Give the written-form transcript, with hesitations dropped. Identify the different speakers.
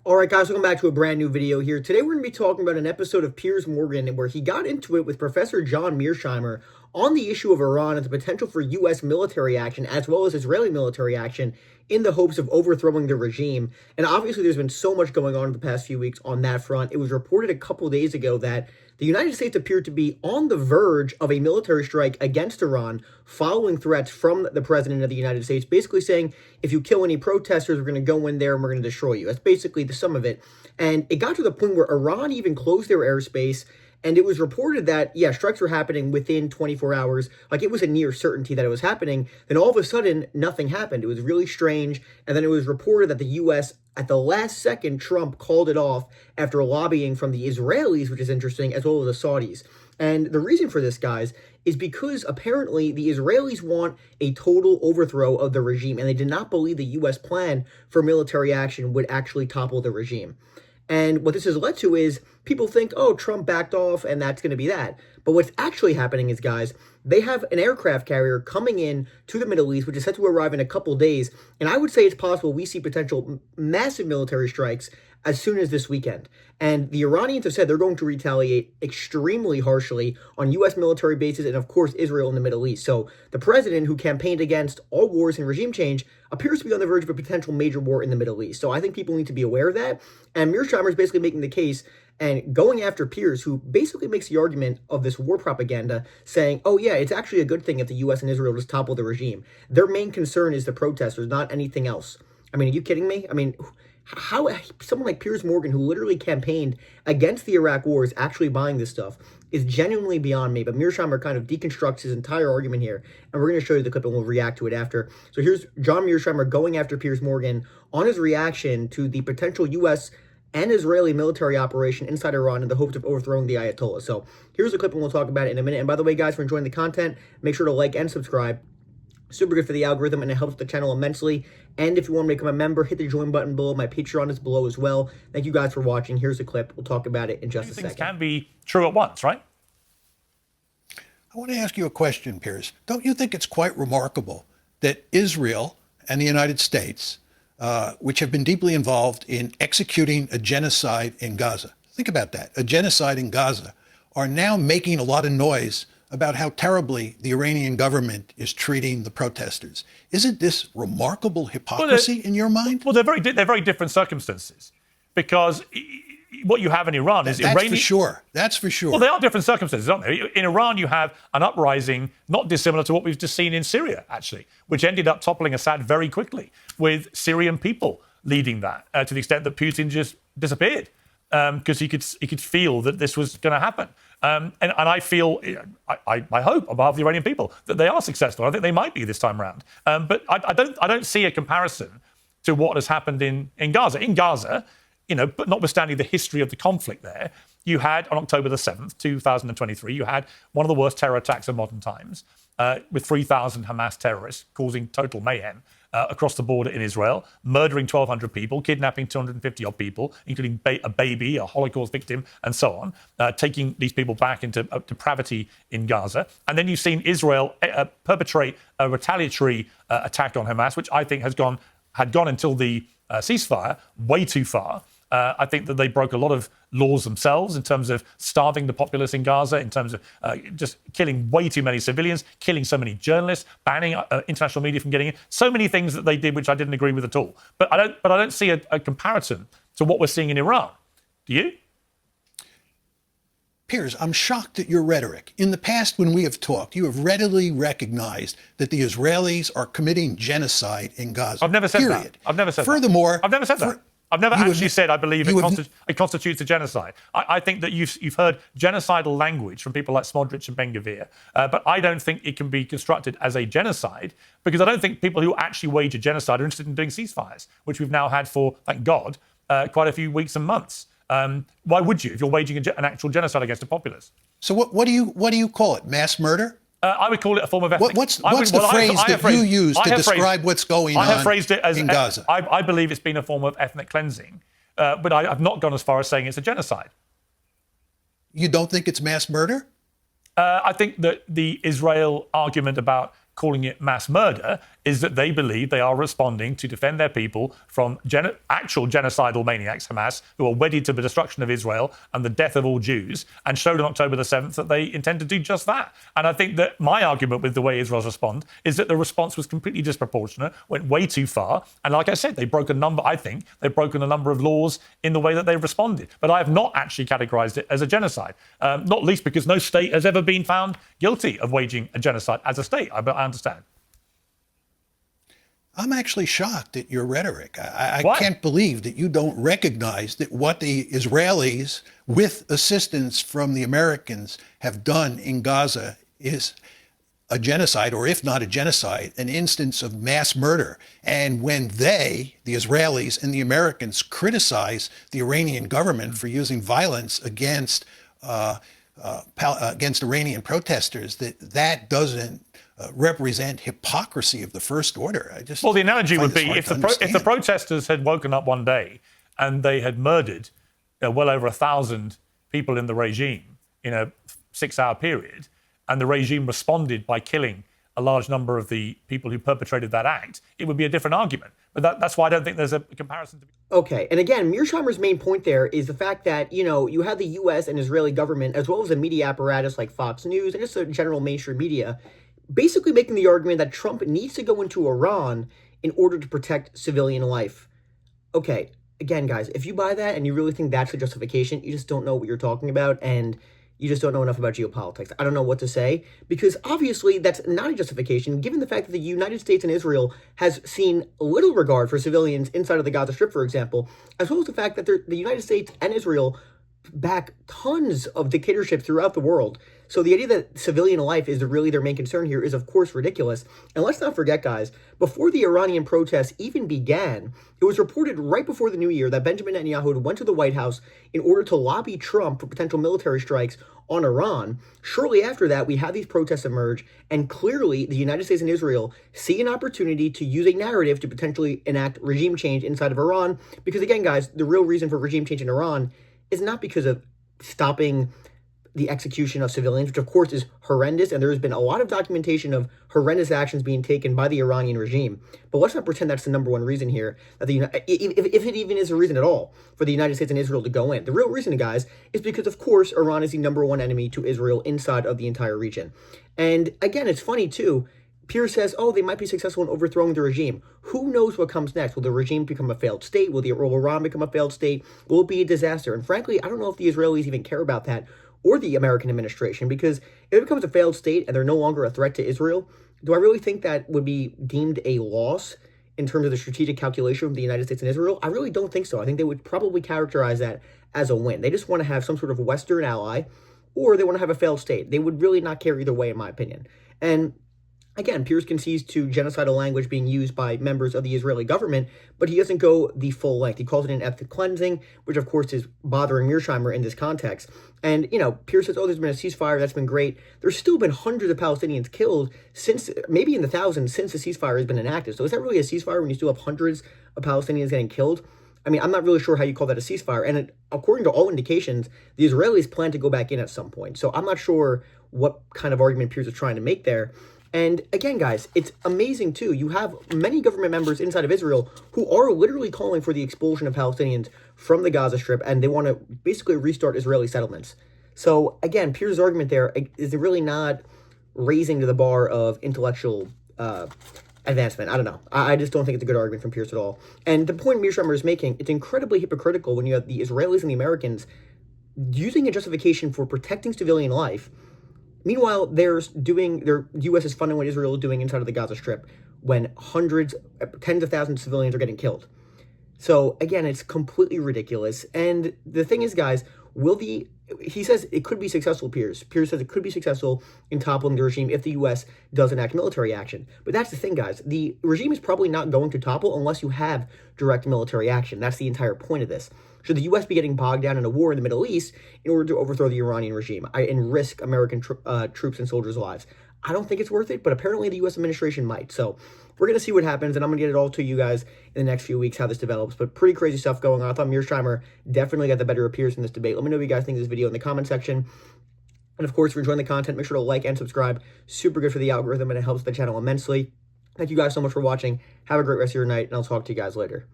Speaker 1: All right, guys, welcome back to a brand new video here. Today we're going to be talking about an episode of Piers Morgan where he got into it with Professor John Mearsheimer on the issue of Iran and the potential for U.S. military action as well as Israeli military action in the hopes of overthrowing the regime. And obviously there's been so much going on in the past few weeks on that front. It was reported a couple days ago that the United States appeared to be on the verge of a military strike against Iran following threats from the president of the United States, basically saying, if you kill any protesters, we're going to go in there and we're going to destroy you. That's basically the sum of it. And it got to the point where Iran even closed their airspace. And it was reported that, yeah, strikes were happening within 24 hours. Like, it was a near certainty that it was happening. Then all of a sudden, nothing happened. It was really strange. And then it was reported that the U.S., at the last second, Trump called it off after lobbying from the Israelis, which is interesting, as well as the Saudis. And the reason for this, guys, is because apparently the Israelis want a total overthrow of the regime, and they did not believe the U.S. plan for military action would actually topple the regime. And what this has led to is people think, oh, Trump backed off and that's going to be that. But what's actually happening is, guys, they have an aircraft carrier coming in to the Middle East, which is set to arrive in a couple days. And I would say it's possible we see potential massive military strikes as soon as this weekend. And the Iranians have said they're going to retaliate extremely harshly on U.S. military bases and, of course, Israel in the Middle East. So the president, who campaigned against all wars and regime change, appears to be on the verge of a potential major war in the Middle East. So I think people need to be aware of that. And Mearsheimer is basically making the case and going after Piers, who basically makes the argument of this war propaganda, saying, oh, yeah, it's actually a good thing if the U.S. and Israel just topple the regime. Their main concern is the protesters, not anything else. I mean, are you kidding me? I mean, how someone like Piers Morgan, who literally campaigned against the Iraq war, is actually buying this stuff is genuinely beyond me. But Mearsheimer kind of deconstructs his entire argument here, and we're going to show you the clip and we'll react to it after. So here's John Mearsheimer going after Piers Morgan on his reaction to the potential U.S. and Israeli military operation inside Iran in the hopes of overthrowing the Ayatollah. So here's the clip and we'll talk about it in a minute. And by the way, guys, if you're enjoying the content, make sure to like and subscribe. Super good for the algorithm, and it helps the channel immensely. And if you want to become a member, hit the join button below. My Patreon is below as well. Thank you guys for watching. Here's the clip. We'll talk about it in just a second.
Speaker 2: Things can be true at once, right?
Speaker 3: I want to ask you a question, Piers. Don't you think it's quite remarkable that Israel and the United States, which have been deeply involved in executing a genocide in Gaza, think about that, a genocide in Gaza, are now making a lot of noise about how terribly the Iranian government is treating the protesters? Isn't this remarkable hypocrisy in your mind?
Speaker 2: Well, they're very different circumstances, because what you have in Iran is
Speaker 3: That's for sure. That's for sure.
Speaker 2: Well, they are different circumstances, aren't they? In Iran, you have an uprising not dissimilar to what we've just seen in Syria, actually, which ended up toppling Assad very quickly, with Syrian people leading that, to the extent that Putin just disappeared, because he could feel that this was going to happen. And I feel, I hope on behalf of the Iranian people that they are successful. I think they might be this time around. But I don't see a comparison to what has happened in Gaza. In Gaza, but notwithstanding the history of the conflict there, you had, on October the 7th, 2023, you had one of the worst terror attacks of modern times, with 3,000 Hamas terrorists causing total mayhem across the border in Israel, murdering 1,200 people, kidnapping 250-odd people, including a baby, a Holocaust victim, and so on, taking these people back into depravity in Gaza. And then you've seen Israel perpetrate a retaliatory attack on Hamas, which I think had gone until the ceasefire way too far. I think that they broke a lot of laws themselves in terms of starving the populace in Gaza, in terms of just killing way too many civilians, killing so many journalists, banning international media from getting in. So many things that they did which I didn't agree with at all. But I don't see a comparison to what we're seeing in Iran. Do you?
Speaker 3: Piers, I'm shocked at your rhetoric. In the past, when we have talked, you have readily recognized that the Israelis are committing genocide in Gaza.
Speaker 2: I've never said that. I've never said
Speaker 3: Furthermore,
Speaker 2: that. I've never said that. I've never actually said I believe it constitutes a genocide. I think that you've heard genocidal language from people like Smodrich and Ben-Gvir, but I don't think it can be constructed as a genocide, because I don't think people who actually wage a genocide are interested in doing ceasefires, which we've now had for, thank God, quite a few weeks and months. Why would you if you're waging an actual genocide against a populace?
Speaker 3: So what do you call it? Mass murder?
Speaker 2: I would call it a form of ethnic.
Speaker 3: What's the phrase that you use to describe what's going on in Gaza?
Speaker 2: I have phrased it as I believe it's been a form of ethnic cleansing, but I've not gone as far as saying it's a genocide.
Speaker 3: You don't think it's mass murder?
Speaker 2: I think that the Israel argument about calling it mass murder is that they believe they are responding to defend their people from actual genocidal maniacs, Hamas, who are wedded to the destruction of Israel and the death of all Jews, and showed on October the 7th that they intend to do just that. And I think that my argument with the way Israel's respond is that the response was completely disproportionate, went way too far. And like I said, they've broken a number of laws in the way that they've responded. But I have not actually categorized it as a genocide, not least because no state has ever been found guilty of waging a genocide as a state. I understand.
Speaker 3: I'm actually shocked at your rhetoric. I
Speaker 2: Why?
Speaker 3: can't believe that you don't recognize that what the Israelis, with assistance from the Americans, have done in Gaza is a genocide, or if not a genocide, an instance of mass murder. And when they, the Israelis and the Americans, criticize the Iranian government for using violence against Iranian protesters, that doesn't represent hypocrisy of the first order.
Speaker 2: Well, the analogy would be if the protesters had woken up one day and they had murdered well over 1,000 people in the regime in a 6-hour period, and the regime responded by killing a large number of the people who perpetrated that act, it would be a different argument. But that's why I don't think there's a comparison to be.
Speaker 1: Okay, and again, Mearsheimer's main point there is the fact that, you have the U.S. and Israeli government, as well as a media apparatus like Fox News and just a general mainstream media, basically making the argument that Trump needs to go into Iran in order to protect civilian life. Okay, again, guys, if you buy that and you really think that's the justification, you just don't know what you're talking about, and you just don't know enough about geopolitics. I don't know what to say, because obviously that's not a justification, given the fact that the United States and Israel has seen little regard for civilians inside of the Gaza Strip, for example, as well as the fact that the United States and Israel back tons of dictatorships throughout the world. So the idea that civilian life is really their main concern here is, of course, ridiculous. And let's not forget, guys, before the Iranian protests even began, it was reported right before the new year that Benjamin Netanyahu went to the White House in order to lobby Trump for potential military strikes on Iran. Shortly after that, we had these protests emerge, and clearly the United States and Israel see an opportunity to use a narrative to potentially enact regime change inside of Iran. Because again, guys, the real reason for regime change in Iran is not because of stopping the execution of civilians, which of course is horrendous, and there has been a lot of documentation of horrendous actions being taken by the Iranian regime. But let's not pretend that's the number one reason here, that if it even is a reason at all for the United States and Israel to go in. The real reason, guys, is because, of course, Iran is the number one enemy to Israel inside of the entire region. And again, it's funny, too. Piers says, they might be successful in overthrowing the regime. Who knows what comes next? Will the regime become a failed state? Will Iran become a failed state? Will it be a disaster? And frankly, I don't know if the Israelis even care about that, or the American administration, because if it becomes a failed state and they're no longer a threat to Israel, do I really think that would be deemed a loss in terms of the strategic calculation of the United States and Israel? I really don't think so. I think they would probably characterize that as a win. They just want to have some sort of Western ally, or they want to have a failed state. They would really not care either way, in my opinion. And again, Piers concedes to genocidal language being used by members of the Israeli government, but he doesn't go the full length. He calls it an ethnic cleansing, which of course is bothering Mearsheimer in this context. And, Piers says, there's been a ceasefire, that's been great. There's still been hundreds of Palestinians killed since, maybe in the thousands, since the ceasefire has been enacted. So is that really a ceasefire when you still have hundreds of Palestinians getting killed? I mean, I'm not really sure how you call that a ceasefire. And according to all indications, the Israelis plan to go back in at some point. So I'm not sure what kind of argument Piers is trying to make there. And again, guys, it's amazing, too. You have many government members inside of Israel who are literally calling for the expulsion of Palestinians from the Gaza Strip, and they want to basically restart Israeli settlements. So, again, Piers' argument there is really not raising to the bar of intellectual advancement. I don't know. I just don't think it's a good argument from Piers at all. And the point Mearsheimer is making, it's incredibly hypocritical when you have the Israelis and the Americans using a justification for protecting civilian life. Meanwhile, the U.S. is funding what Israel is doing inside of the Gaza Strip when tens of thousands of civilians are getting killed. So, again, it's completely ridiculous. And the thing is, guys, he says it could be successful, Piers. Piers says it could be successful in toppling the regime if the U.S. does enact military action. But that's the thing, guys. The regime is probably not going to topple unless you have direct military action. That's the entire point of this. Should the U.S. be getting bogged down in a war in the Middle East in order to overthrow the Iranian regime and risk American troops and soldiers' lives? I don't think it's worth it, but apparently the U.S. administration might. So we're going to see what happens, and I'm going to get it all to you guys in the next few weeks, how this develops. But pretty crazy stuff going on. I thought Mearsheimer definitely got the better of Piers in this debate. Let me know what you guys think of this video in the comment section. And of course, if you're enjoying the content, make sure to like and subscribe. Super good for the algorithm, and it helps the channel immensely. Thank you guys so much for watching. Have a great rest of your night, and I'll talk to you guys later.